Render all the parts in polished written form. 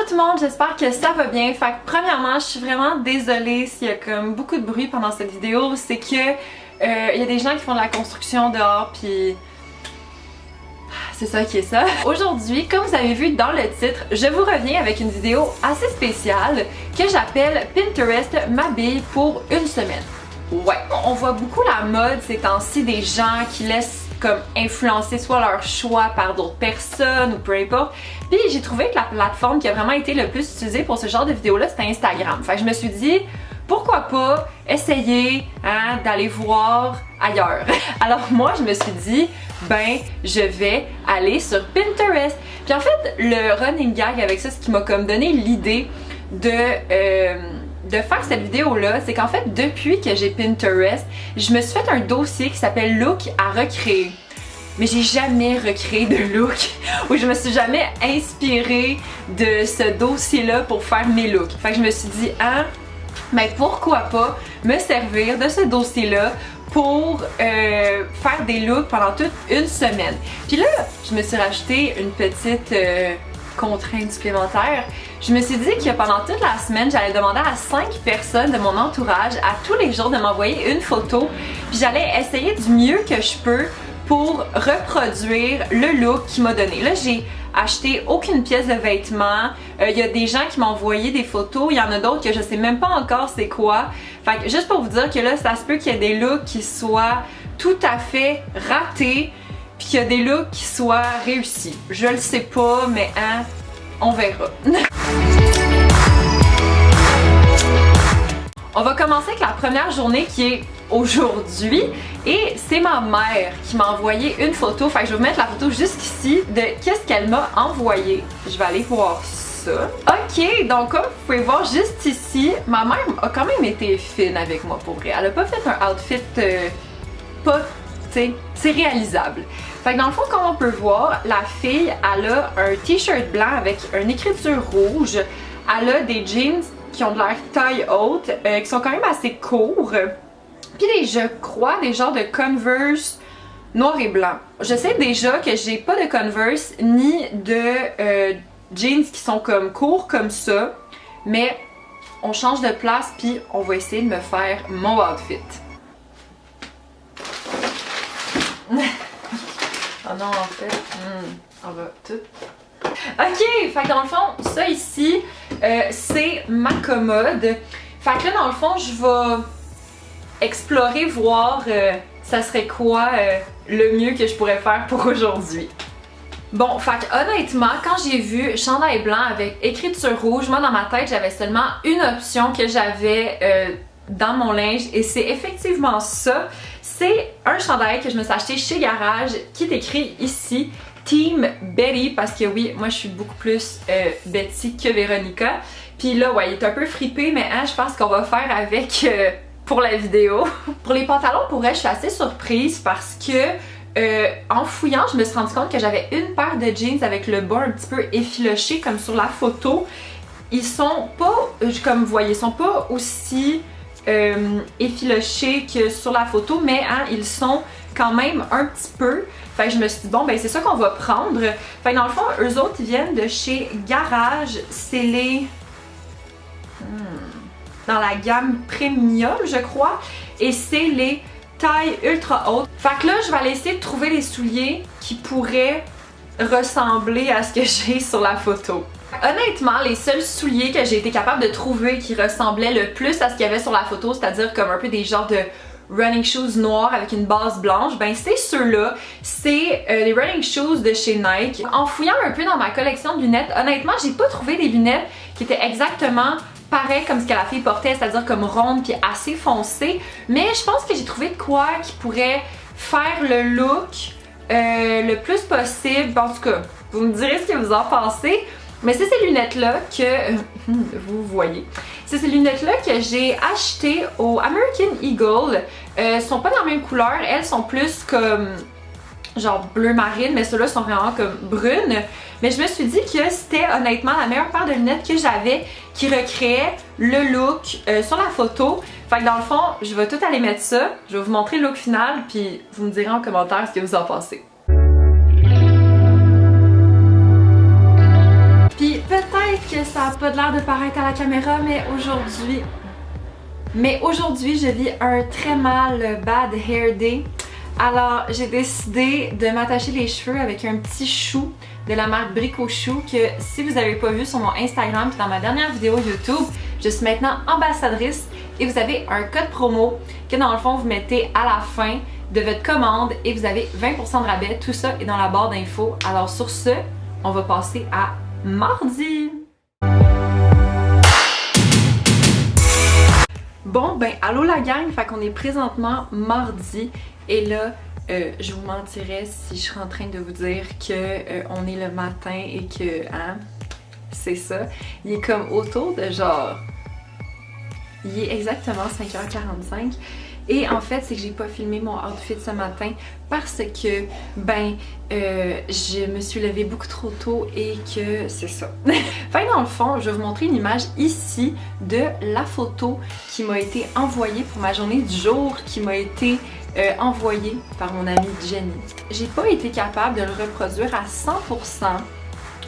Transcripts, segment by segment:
tout le monde, j'espère que ça va bien. Fait que premièrement, je suis vraiment désolée s'il y a comme beaucoup de bruit pendant cette vidéo. C'est que il y a des gens qui font de la construction dehors puis c'est ça qui est ça. Aujourd'hui, comme vous avez vu dans le titre, je vous reviens avec une vidéo assez spéciale que j'appelle Pinterest m'habille pour une semaine. Ouais, on voit beaucoup la mode ces temps-ci des gens qui laissent comme influencer soit leur choix par d'autres personnes ou peu importe. Puis j'ai trouvé que la plateforme qui a vraiment été le plus utilisée pour ce genre de vidéo-là, c'était Instagram. Fait que je me suis dit, pourquoi pas essayer d'aller voir ailleurs. Alors moi, je me suis dit, ben, je vais aller sur Pinterest. Puis en fait, le running gag avec ça, ce qui m'a comme donné l'idée de faire cette vidéo-là, c'est qu'en fait, depuis que j'ai Pinterest, je me suis fait un dossier qui s'appelle Look à recréer. Mais j'ai jamais recréé de look ou je me suis jamais inspirée de ce dossier-là pour faire mes looks. Fait que je me suis dit, mais pourquoi pas me servir de ce dossier-là pour faire des looks pendant toute une semaine. Puis là, je me suis rajouté une petite contrainte supplémentaire. Je me suis dit que pendant toute la semaine, j'allais demander à 5 personnes de mon entourage à tous les jours de m'envoyer une photo. Puis j'allais essayer du mieux que je peux pour reproduire le look qu'il m'a donné. Là, j'ai acheté aucune pièce de vêtements. Il y a des gens qui m'ont envoyé des photos. Il y en a d'autres que je sais même pas encore c'est quoi. Fait que juste pour vous dire que là, ça se peut qu'il y ait des looks qui soient tout à fait ratés, puis qu'il y a des looks qui soient réussis. Je le sais pas, mais on verra. On va commencer avec la première journée qui est aujourd'hui et c'est ma mère qui m'a envoyé une photo. Fait que je vais vous mettre la photo juste ici de qu'est-ce qu'elle m'a envoyé. Je vais aller voir ça. Ok, donc comme vous pouvez voir juste ici, ma mère a quand même été fine avec moi pour vrai. Elle a pas fait un outfit pas, tu sais, c'est réalisable. Fait que dans le fond, comme on peut voir, la fille, elle a un t-shirt blanc avec une écriture rouge. Elle a des jeans qui ont de l'air taille haute, qui sont quand même assez courts. Puis je crois, des genres de Converse noir et blanc. Je sais déjà que j'ai pas de Converse ni de jeans qui sont comme courts comme ça, mais on change de place puis on va essayer de me faire mon outfit. Oh non, en fait, on va tout... Ok, fait que dans le fond, ça ici, c'est ma commode. Fait que là, dans le fond, je vais explorer, voir ça serait quoi le mieux que je pourrais faire pour aujourd'hui. Bon, fait que honnêtement, quand j'ai vu chandail blanc avec écriture rouge, moi dans ma tête, j'avais seulement une option que j'avais dans mon linge et c'est effectivement ça. C'est un chandail que je me suis acheté chez Garage qui est écrit ici Team Betty parce que oui, moi je suis beaucoup plus Betty que Véronica. Puis là, ouais, il est un peu fripé, mais je pense qu'on va faire avec pour la vidéo. Pour les pantalons, pour elle, je suis assez surprise parce que en fouillant, je me suis rendu compte que j'avais une paire de jeans avec le bas un petit peu effiloché comme sur la photo. Ils sont pas, comme vous voyez, ils sont pas aussi effilochés que sur la photo, mais ils sont quand même un petit peu. Fait que je me suis dit, bon, ben c'est ça qu'on va prendre. Fait que dans le fond, eux autres, ils viennent de chez Garage. C'est les... dans la gamme Premium, je crois. Et c'est les tailles ultra hautes. Fait que là, je vais aller essayer de trouver les souliers qui pourraient ressembler à ce que j'ai sur la photo. Honnêtement, les seuls souliers que j'ai été capable de trouver qui ressemblaient le plus à ce qu'il y avait sur la photo, c'est-à-dire comme un peu des genres de running shoes noirs avec une base blanche, ben c'est ceux-là. C'est les running shoes de chez Nike. En fouillant un peu dans ma collection de lunettes, honnêtement, j'ai pas trouvé des lunettes qui étaient exactement pareilles comme ce que la fille portait, c'est-à-dire comme ronde puis assez foncée. Mais je pense que j'ai trouvé de quoi qui pourrait faire le look le plus possible. En tout cas, vous me direz ce que vous en pensez. Mais c'est ces lunettes-là que vous voyez. C'est ces lunettes-là que j'ai achetées au American Eagle. Sont pas dans la même couleur, elles sont plus comme genre bleu marine, mais ceux-là sont vraiment comme brunes. Mais je me suis dit que c'était honnêtement la meilleure paire de lunettes que j'avais qui recréait le look sur la photo. Fait que dans le fond, je vais tout aller mettre ça. Je vais vous montrer le look final, puis vous me direz en commentaire ce que vous en pensez. Puis peut-être que ça a pas l'air de paraître à la caméra, mais aujourd'hui, je vis un très mal bad hair day. Alors, j'ai décidé de m'attacher les cheveux avec un petit chou de la marque Brick au Chou que si vous n'avez pas vu sur mon Instagram puis dans ma dernière vidéo YouTube, je suis maintenant ambassadrice et vous avez un code promo que dans le fond vous mettez à la fin de votre commande et vous avez 20% de rabais. Tout ça est dans la barre d'infos. Alors sur ce, on va passer à mardi. Bon ben allô la gang, fait qu'on est présentement mardi et là je vous mentirais si je suis en train de vous dire que on est le matin et que hein, c'est ça. Il est comme autour de genre, il est exactement 5h45 et en fait c'est que j'ai pas filmé mon outfit ce matin parce que ben je me suis levée beaucoup trop tôt et que c'est ça. Fait dans le fond, je vais vous montrer une image ici de la photo qui m'a été envoyée pour ma journée du jour, qui m'a été envoyée par mon amie Jenny. J'ai pas été capable de le reproduire à 100%,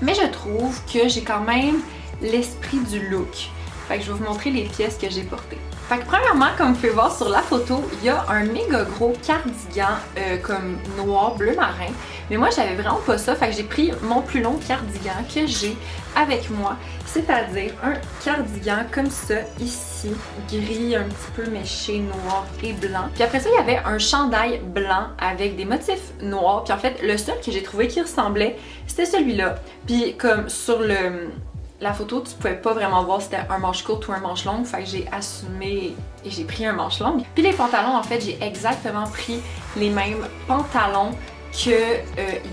mais je trouve que j'ai quand même l'esprit du look. Fait que je vais vous montrer les pièces que j'ai portées. Fait que premièrement, comme vous pouvez voir sur la photo, il y a un méga gros cardigan comme noir bleu marin. Mais moi, j'avais vraiment pas ça. Fait que j'ai pris mon plus long cardigan que j'ai avec moi. C'est-à-dire un cardigan comme ça, ici, gris, un petit peu méché, noir et blanc. Puis après ça, il y avait un chandail blanc avec des motifs noirs. Puis en fait, le seul que j'ai trouvé qui ressemblait, c'était celui-là. Puis comme sur la photo, tu pouvais pas vraiment voir si c'était un manche court ou un manche long, fait que j'ai assumé et j'ai pris un manche long. Puis les pantalons, en fait, j'ai exactement pris les mêmes pantalons que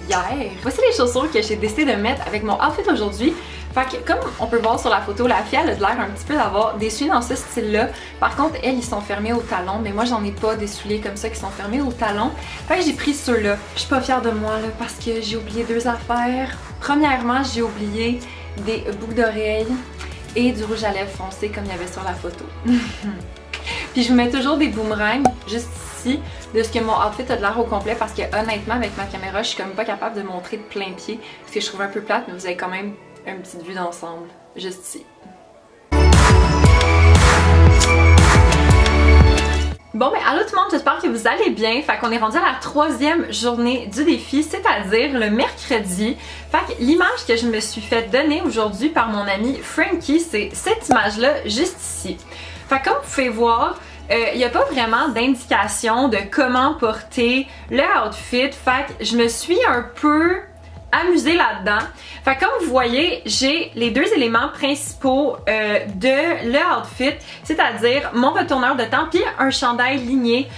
hier. Voici les chaussures que j'ai décidé de mettre avec mon outfit aujourd'hui. Fait que comme on peut voir sur la photo, la fille elle a l'air un petit peu d'avoir des souliers dans ce style-là. Par contre, elles, ils sont fermés au talon, mais moi j'en ai pas des souliers comme ça qui sont fermés au talon. Fait que j'ai pris ceux-là. Je suis pas fière de moi là parce que j'ai oublié deux affaires. Premièrement, j'ai oublié des boucles d'oreilles et du rouge à lèvres foncé comme il y avait sur la photo. Puis je vous mets toujours des boomerangs juste ici de ce que mon outfit a de l'air au complet parce que honnêtement avec ma caméra je suis comme pas capable de montrer de plein pied parce que je trouve un peu plate, mais vous avez quand même une petite vue d'ensemble juste ici. Bon ben allô tout le monde, j'espère que vous allez bien. Fait qu'on est rendu à la troisième journée du défi, c'est-à-dire le mercredi. Fait que l'image que je me suis fait donner aujourd'hui par mon ami Frankie, c'est cette image-là juste ici. Fait que comme vous pouvez voir, il n'y a pas vraiment d'indication de comment porter le outfit. Fait que je me suis un peu amusée là-dedans. Fait que comme vous voyez, j'ai les deux éléments principaux de le outfit, c'est-à-dire mon retourneur de temps puis un chandail ligné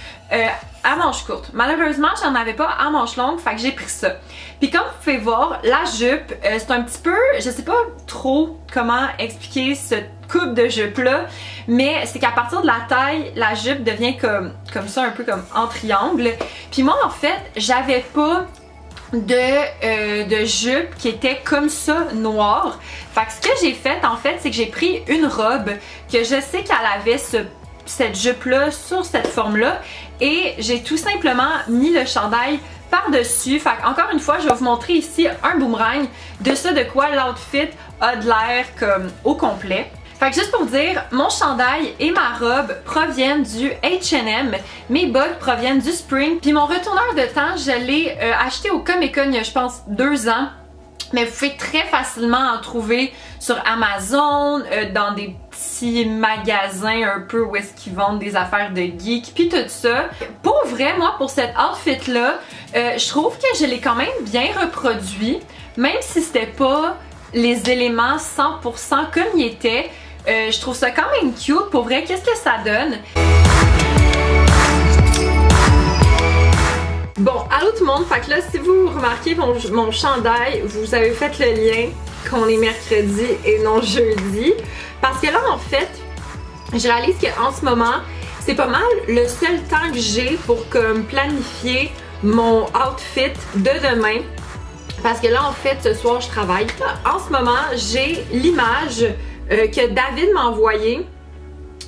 à manches courtes. Malheureusement, j'en avais pas à manches longues, fait que j'ai pris ça. Puis comme vous pouvez voir, la jupe, c'est un petit peu, je sais pas trop comment expliquer cette coupe de jupe là, mais c'est qu'à partir de la taille, la jupe devient comme ça, un peu comme en triangle. Puis moi en fait, j'avais pas de jupe qui était comme ça noire. Fait que ce que j'ai fait en fait, c'est que j'ai pris une robe que je sais qu'elle avait cette jupe là sur cette forme là et j'ai tout simplement mis le chandail par-dessus. Fait encore une fois, je vais vous montrer ici un boomerang de ça de quoi l'outfit a de l'air comme au complet. Fait que juste pour dire, mon chandail et ma robe proviennent du H&M, mes bottes proviennent du Spring, puis mon retourneur de temps, je l'ai acheté au Comic-Con il y a je pense 2 ans, mais vous pouvez très facilement en trouver sur Amazon, dans des petits magasins un peu où est-ce qu'ils vendent des affaires de geek, puis tout ça. Pour vrai, moi pour cet outfit-là, je trouve que je l'ai quand même bien reproduit, même si c'était pas les éléments 100% comme il était. Je trouve ça quand même cute. Pour vrai, qu'est-ce que ça donne? Bon, allô tout le monde. Fait que là, si vous remarquez mon chandail, vous avez fait le lien qu'on est mercredi et non jeudi. Parce que là, en fait, je réalise qu'en ce moment, c'est pas mal le seul temps que j'ai pour comme planifier mon outfit de demain. Parce que là, en fait, ce soir, je travaille. En ce moment, j'ai l'image que David m'a envoyée.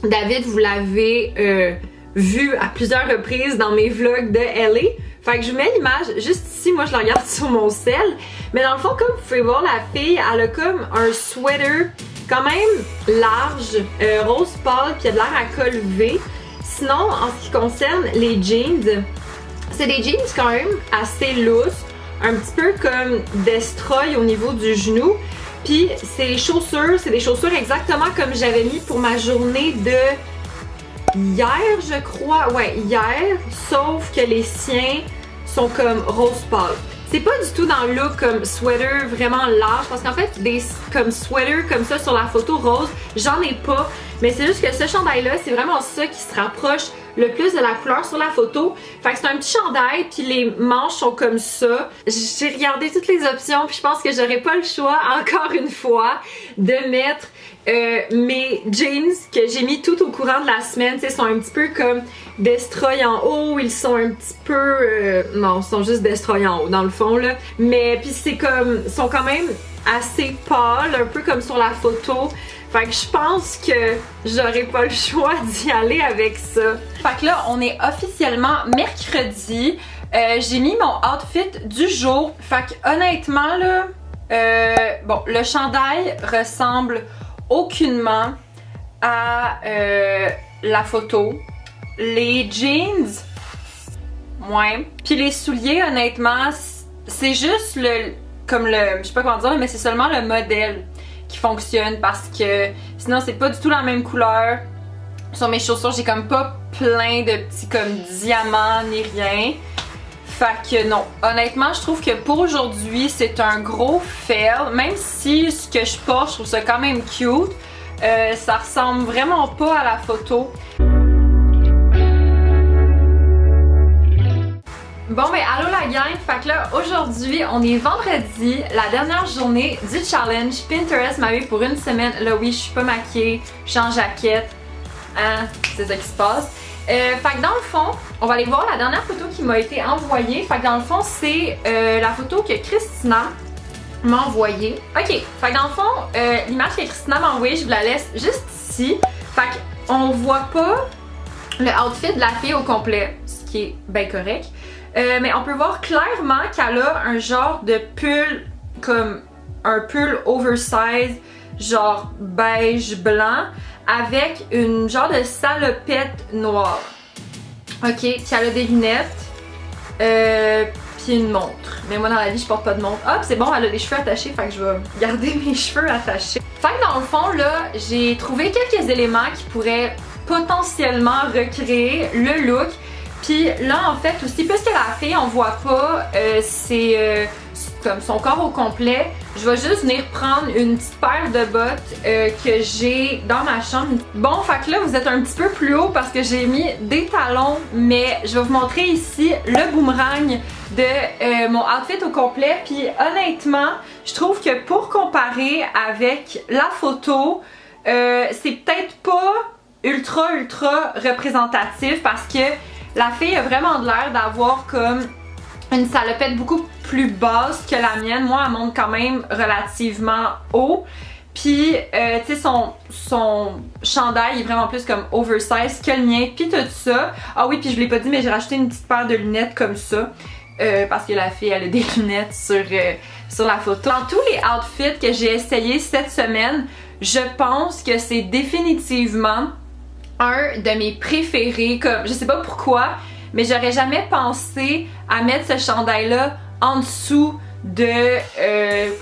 David, vous l'avez vu à plusieurs reprises dans mes vlogs de LA. Fait que je vous mets l'image juste ici, moi je la regarde sur mon cell. Mais dans le fond, comme vous pouvez voir, la fille, elle a comme un sweater quand même large, rose pâle, puis il a de l'air à col V. Sinon, en ce qui concerne les jeans, c'est des jeans quand même assez lousses, un petit peu comme Destroy au niveau du genou. Puis ces chaussures, c'est des chaussures exactement comme j'avais mis pour ma journée de hier, je crois. Ouais, hier, sauf que les siens sont comme rose pâle. C'est pas du tout dans le look comme sweater vraiment large parce qu'en fait des comme sweater comme ça sur la photo rose, j'en ai pas. Mais c'est juste que ce chandail là, c'est vraiment ça qui se rapproche le plus de la couleur sur la photo. Fait que c'est un petit chandail puis les manches sont comme ça. J'ai regardé toutes les options puis je pense que j'aurais pas le choix encore une fois de mettre mes jeans que j'ai mis tout au courant de la semaine, tu sais, sont un petit peu comme Destroy en haut, ils sont un petit peu non, ils sont juste Destroy en haut dans le fond là, mais puis c'est comme, sont quand même assez pâles, un peu comme sur la photo. Fait que je pense que j'aurais pas le choix d'y aller avec ça. Fait que là, on est officiellement mercredi. J'ai mis mon outfit du jour. Fait que honnêtement là, bon, le chandail ressemble aucunement à la photo. Les jeans, ouais. Puis les souliers, honnêtement, c'est juste le, comme le, je sais pas comment dire, mais c'est seulement le modèle qui fonctionne parce que sinon c'est pas du tout la même couleur. Sur mes chaussures, j'ai comme pas plein de petits comme diamants ni rien. Fait que non, honnêtement, je trouve que pour aujourd'hui, c'est un gros fail. Même si ce que je porte, je trouve ça quand même cute, ça ressemble vraiment pas à la photo. Bon ben allô la gang, fait que là aujourd'hui on est vendredi, la dernière journée du challenge Pinterest m'habille pour une semaine. Là oui, je suis pas maquillée, je suis en jaquette, hein, c'est ça qui se passe. Fait que dans le fond, on va aller voir la dernière photo qui m'a été envoyée. Fait que dans le fond c'est la photo que Christina m'a envoyée. Ok, fait que dans le fond, l'image que Christina m'a envoyée, je vous la laisse juste ici. Fait qu'on voit pas le outfit de la fille au complet, ce qui est bien correct. Mais on peut voir clairement qu'elle a un genre de pull, comme un pull oversize, genre beige blanc, avec une genre de salopette noire. Ok, puis elle a des lunettes, puis une montre. Mais moi dans la vie je porte pas de montre. Hop, c'est bon, elle a les cheveux attachés, fait que je vais garder mes cheveux attachés. Fait que dans le fond là, j'ai trouvé quelques éléments qui pourraient potentiellement recréer le look. Puis là en fait aussi, puisque la fille on voit pas c'est comme son corps au complet, je vais juste venir prendre une petite paire de bottes que j'ai dans ma chambre. Bon, fait que là vous êtes un petit peu plus haut parce que j'ai mis des talons, mais je vais vous montrer ici le boomerang de mon outfit au complet. Puis honnêtement, je trouve que pour comparer avec la photo, c'est peut-être pas ultra représentatif parce que la fille a vraiment de l'air d'avoir comme une salopette beaucoup plus basse que la mienne. Moi, elle monte quand même relativement haut. Puis, tu sais, son chandail est vraiment plus comme oversize que le mien. Puis tout ça. Ah oui, puis je l'ai pas dit, mais j'ai racheté une petite paire de lunettes comme ça. Parce que la fille, elle a des lunettes sur la photo. Dans tous les outfits que j'ai essayé cette semaine, je pense que c'est définitivement un de mes préférés. Comme, je sais pas pourquoi, mais j'aurais jamais pensé à mettre ce chandail-là en dessous de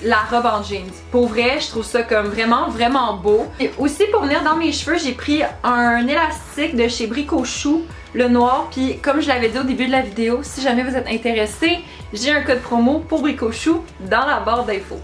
la robe en jeans. Pour vrai, je trouve ça comme vraiment beau. Et aussi pour venir dans mes cheveux, j'ai pris un élastique de chez Bricochou, le noir. Puis comme je l'avais dit au début de la vidéo, si jamais vous êtes intéressés, j'ai un code promo pour Bricochou dans la barre d'infos.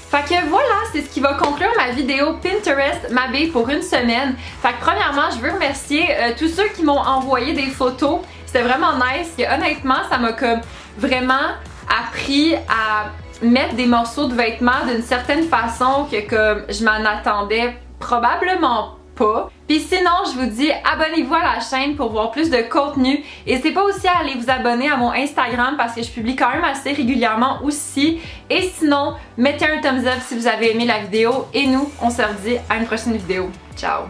Fait que voilà, c'est ce qui va conclure ma vidéo Pinterest m'habille pour une semaine. Fait que premièrement, je veux remercier tous ceux qui m'ont envoyé des photos. C'était vraiment nice. Et honnêtement, ça m'a comme vraiment appris à mettre des morceaux de vêtements d'une certaine façon que comme je m'en attendais probablement pas. Puis sinon, je vous dis abonnez-vous à la chaîne pour voir plus de contenu. N'hésitez pas aussi à aller vous abonner à mon Instagram parce que je publie quand même assez régulièrement aussi. Et sinon, mettez un thumbs up si vous avez aimé la vidéo. Et nous, on se redit à une prochaine vidéo. Ciao!